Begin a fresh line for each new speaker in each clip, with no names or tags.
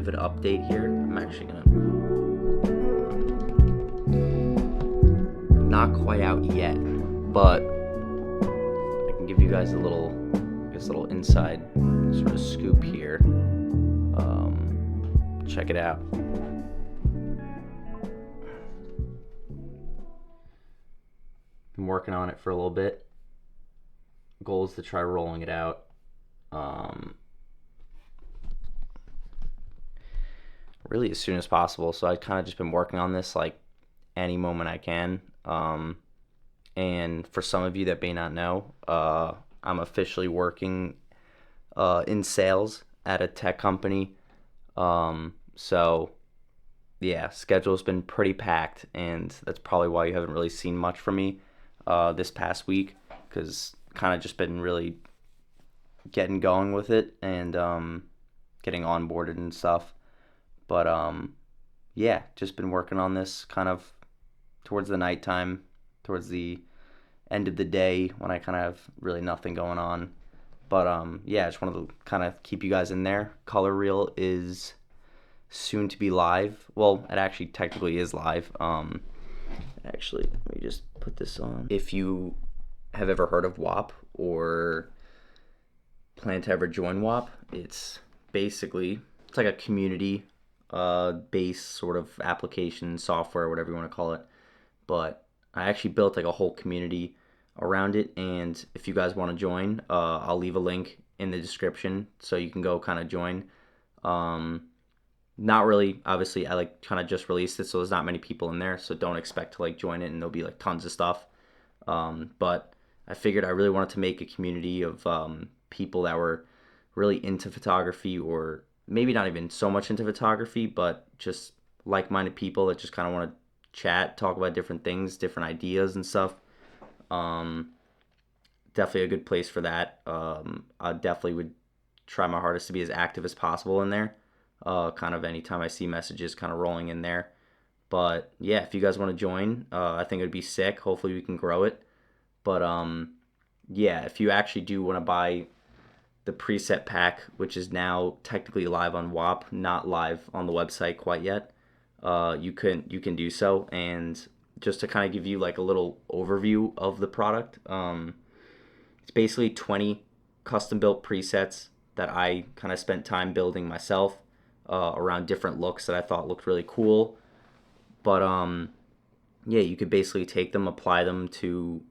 of an update here. I'm actually gonna not quite out yet, but I can give you guys a little inside sort of scoop here. Check it out. Been working on it for a little bit. Goal is to try rolling it out really as soon as possible. So I've kind of just been working on this like any moment I can. And for some of you that may not know, I'm officially working in sales at a tech company. So yeah, schedule's been pretty packed, and that's probably why you haven't really seen much from me this past week, because kind of just been really getting going with it and getting onboarded and stuff. But yeah, just been working on this kind of towards the nighttime, towards the end of the day when I kind of have really nothing going on. But yeah, I just wanted to kind of keep you guys in there. Color Reel is soon to be live. Well, it actually technically is live. Actually, let me just put this on. If you have ever heard of Whop or plan to ever join Whop, it's like a community based sort of application, software, whatever you want to call it. But I actually built like a whole community around it, and if you guys want to join, I'll leave a link in the description so you can go kind of join. Not really, obviously, I like kind of just released it, so there's not many people in there, so don't expect to like join it and there'll be like tons of stuff. But I figured I really wanted to make a community of people that were really into photography, or maybe not even so much into photography, but just like-minded people that just kind of want to chat, talk about different things, different ideas and stuff. Definitely a good place for that. I definitely would try my hardest to be as active as possible in there. Kind of anytime I see messages kind of rolling in there. But yeah, if you guys want to join, I think it would be sick. Hopefully we can grow it. But yeah, if you actually do want to buy the preset pack, which is now technically live on Whop, not live on the website quite yet, you can do so. And just to kind of give you like a little overview of the product, it's basically 20 custom built presets that I kind of spent time building myself around different looks that I thought looked really cool. But yeah, you could basically take them, apply them to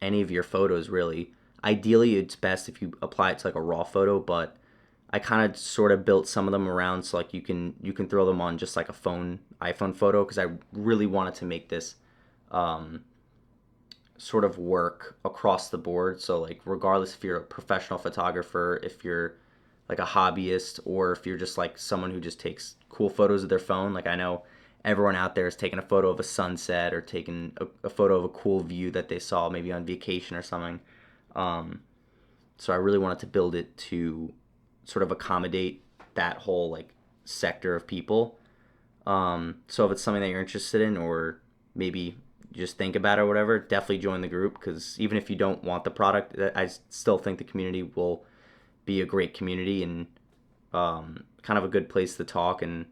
any of your photos really. Ideally, it's best if you apply it to like a raw photo, but I kind of sort of built some of them around so like you can throw them on just like a iPhone photo, because I really wanted to make this sort of work across the board. So like regardless if you're a professional photographer, if you're like a hobbyist, or if you're just like someone who just takes cool photos of their phone. Like I know everyone out there is taking a photo of a sunset or taking a photo of a cool view that they saw maybe on vacation or something. So I really wanted to build it to sort of accommodate that whole like sector of people. So if it's something that you're interested in, or maybe just think about it or whatever, definitely join the group, because even if you don't want the product, I still think the community will be a great community and kind of a good place to talk and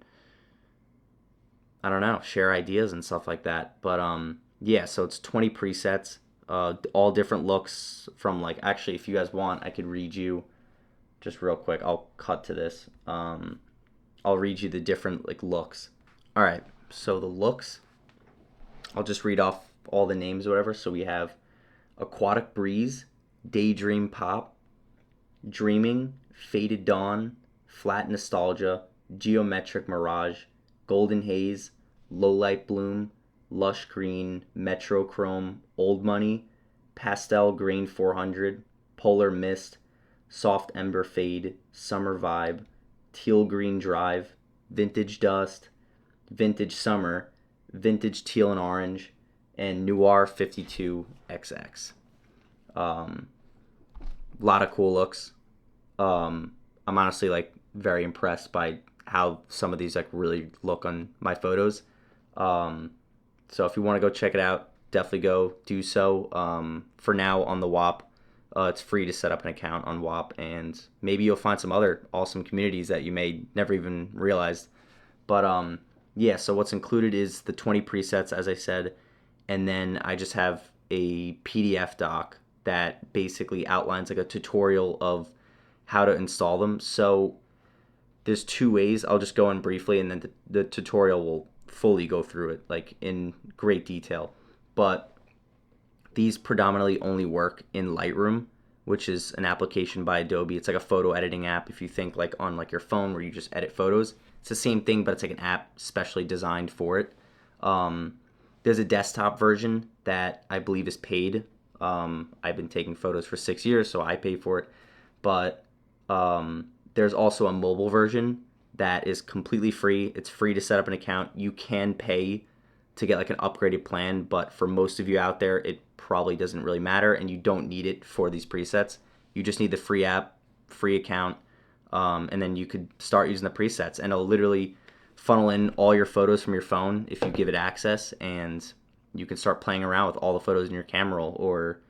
I don't know, share ideas and stuff like that. But yeah, so it's 20 presets, all different looks from like, actually, if you guys want, I could read you just real quick. I'll cut to this. I'll read you the different like looks. All right, so the looks, I'll just read off all the names or whatever. So we have Aquatic Breeze, Daydream Pop, Dreaming, Faded Dawn, Flat Nostalgia, Geometric Mirage, Golden Haze, Low Light Bloom, Lush Green, Metro Chrome, Old Money, Pastel Grain 400, Polar Mist, Soft Ember Fade, Summer Vibe, Teal Green Drive, Vintage Dust, Vintage Summer, Vintage Teal and Orange, and Noir 52XX. A lot of cool looks. I'm honestly like very impressed by how some of these like really look on my photos. So if you want to go check it out, definitely go do so. For now on the Whop, It's free to set up an account on Whop, and maybe you'll find some other awesome communities that you may never even realized. But yeah, so what's included is the 20 presets, as I said, and then I just have a PDF doc that basically outlines like a tutorial of how to install them. So there's two ways. I'll just go in briefly, and then the tutorial will fully go through it like in great detail. But these predominantly only work in Lightroom, which is an application by Adobe. It's like a photo editing app. If you think like on like your phone where you just edit photos, it's the same thing, but it's like an app specially designed for it. Um, there's a desktop version that I believe is paid. I've been taking photos for 6 years, so I pay for it. But there's also a mobile version that is completely free. It's free to set up an account. You can pay to get like an upgraded plan, but for most of you out there, it probably doesn't really matter, and you don't need it for these presets. You just need the free app, free account, and then you could start using the presets, and it'll literally funnel in all your photos from your phone if you give it access, and you can start playing around with all the photos in your camera roll, or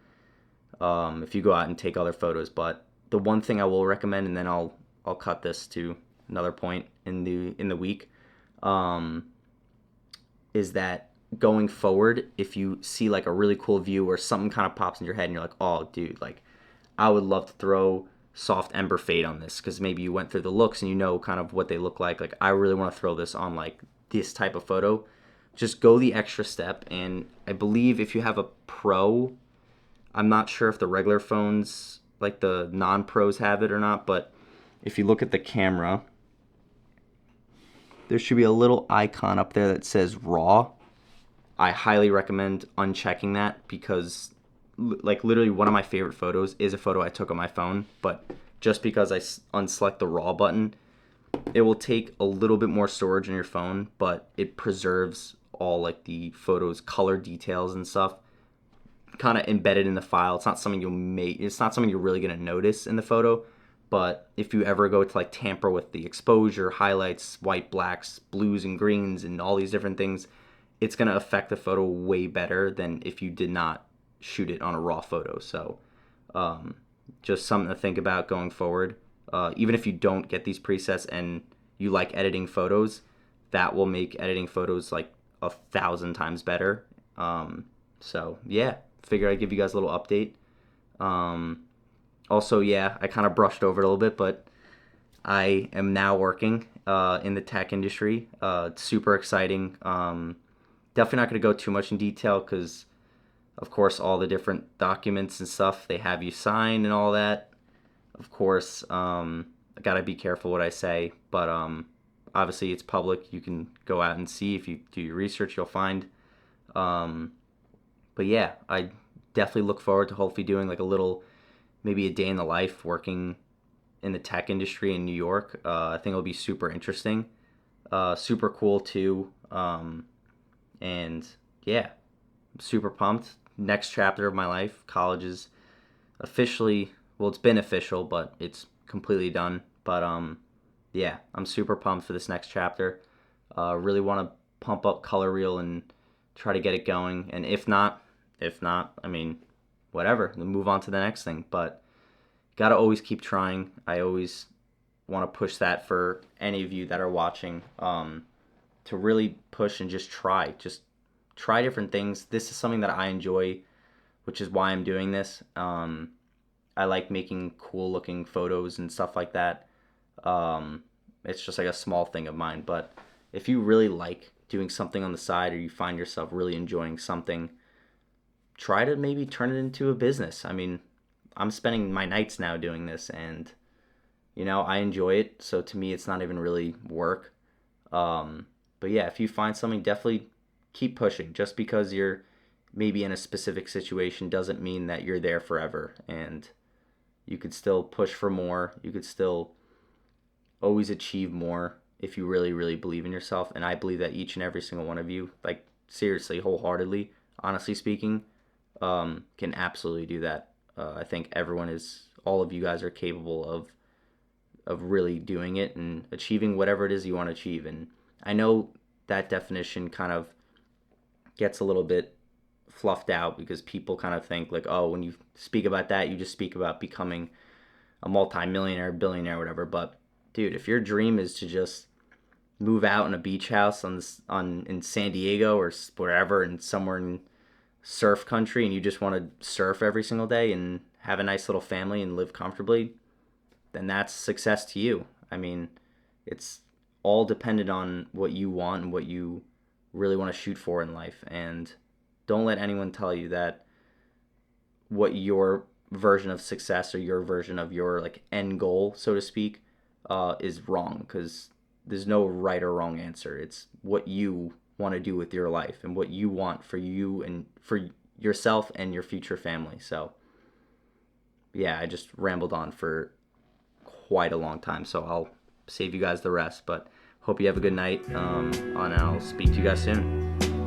if you go out and take other photos. But the one thing I will recommend, and then I'll cut this to another point in the week, is that going forward, if you see like a really cool view or something kind of pops in your head and you're like, oh dude, like I would love to throw soft ember fade on this, because maybe you went through the looks and you know kind of what they look like I really want to throw this on like this type of photo, just go the extra step. And I believe if you have a pro, I'm not sure if the regular phones like the non-pros have it or not, but if you look at the camera, there should be a little icon up there that says raw. I highly recommend unchecking that, because like literally one of my favorite photos is a photo I took on my phone, but just because I unselect the raw button, it will take a little bit more storage in your phone, but it preserves all like the photos color details and stuff kind of embedded in the file. It's not something it's not something you're really going to notice in the photo, but if you ever go to like tamper with the exposure, highlights, white, blacks, blues and greens and all these different things, it's going to affect the photo way better than if you did not shoot it on a raw photo. So just something to think about going forward. Even if you don't get these presets and you like editing photos, that will make editing photos like 1,000 times better. So yeah, figured I'd give you guys a little update. Also, yeah, I kind of brushed over it a little bit, but I am now working in the tech industry. It's super exciting. Definitely not going to go too much in detail because, of course, all the different documents and stuff they have you sign and all that. Of course, I got to be careful what I say, but obviously it's public. You can go out and see. If you do your research, you'll find. But yeah, I definitely look forward to hopefully doing like a little, maybe a day in the life working in the tech industry in New York. I think it'll be super interesting, super cool too. And yeah, I'm super pumped. Next chapter of my life. College is officially, well, it's been official, but it's completely done. But yeah, I'm super pumped for this next chapter. Really want to pump up Color Reel and try to get it going. And if not, I mean, whatever. Then move on to the next thing. But gotta always keep trying. I always want to push that for any of you that are watching. To really push and just try different things. This is something that I enjoy, which is why I'm doing this. I like making cool looking photos and stuff like that. It's just like a small thing of mine, but if you really like doing something on the side, or you find yourself really enjoying something, try to maybe turn it into a business. I mean, I'm spending my nights now doing this, and I enjoy it, so to me it's not even really work. But yeah, if you find something, definitely keep pushing. Just because you're maybe in a specific situation doesn't mean that you're there forever, and you could still push for more. You could still always achieve more if you really, really believe in yourself. And I believe that each and every single one of you, like seriously, wholeheartedly, honestly speaking, can absolutely do that. I think all of you guys are capable of really doing it and achieving whatever it is you want to achieve. And I know that definition kind of gets a little bit fluffed out because people kind of think like, oh, when you speak about that, you just speak about becoming a multimillionaire, billionaire, whatever. But dude, if your dream is to just move out in a beach house on in San Diego or wherever, and somewhere in surf country, and you just want to surf every single day and have a nice little family and live comfortably, then that's success to you. I mean, it's all dependent on what you want and what you really want to shoot for in life. And don't let anyone tell you that what your version of success or your version of your like end goal, so to speak, is wrong, because there's no right or wrong answer. It's what you want to do with your life and what you want for you and for yourself and your future family. So, yeah, I just rambled on for quite a long time, so I'll save you guys the rest. But hope you have a good night, and I'll speak to you guys soon.